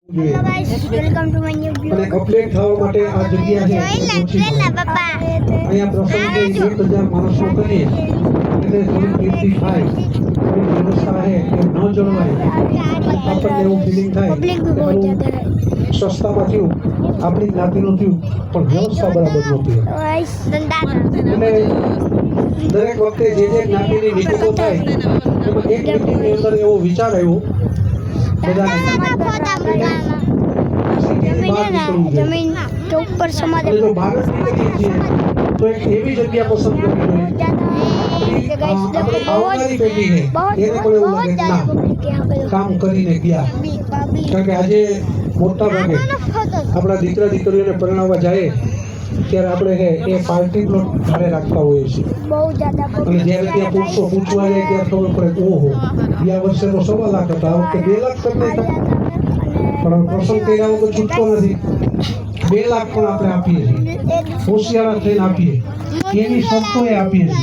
Hello guys, welcome to my new અને blog. Update થવા માટે આ જગ્યા છે એ ઓછી પડે. પપ્પા અહીંયા પ્રસંગે 1000 માણસનો કરીએ એટલે થોડી કીર્તિ થાય, થોડી વ્યવસ્થા છે એ ન જળવાય આપણને એવું ફિલિંગ થાય પબ્લિક भी बहुत ज्यादा है સસ્તામાં થયું, આપણી જ્ઞાતિનું થયું પણ વ્યવસ્થા બરાબર નહોતી. गाइस दंदात એટલે દરેક વખતે જે જ્ઞાતિની વિગતો થાય એમાં એક વ્યક્તિની અંદર એવો વિચાર આવ્યો બધાને जमीन है ना, जमीन के ऊपर समाज અને જો ભારત નીકળીએ છીએ તો એક એવી જગ્યા પસંદ કરવી જોઈએ આપણે આવનારી પેઢી છે એને પણ એવું લાગે કે ના કામ કરીને ગયા. કારણ કે આજે મોટા ભાગે આપણા દીકરા દીકરીઓને પરણાવવા જાય ત્યારે આપણે છે એ પાર્ટી પ્લોટ ઘરે રાખતા હોઈએ છીએ बहुत ज्यादा અને જ્યારે ત્યાં પુરુષો પૂછવા જાય ત્યારે ખબર પડે ઓહો ગયા વર્ષે તો 1.25 લાખ હતા, આ વખતે 2 લાખ કરી નાખ્યા. પણ પ્રસંગ કર્યા વગર છૂટકો નથી. 2 લાખ પણ આપણે આપીએ છીએ, હોશિયાર થઈને આપીએ, એવી શરતોએ આપીએ છીએ.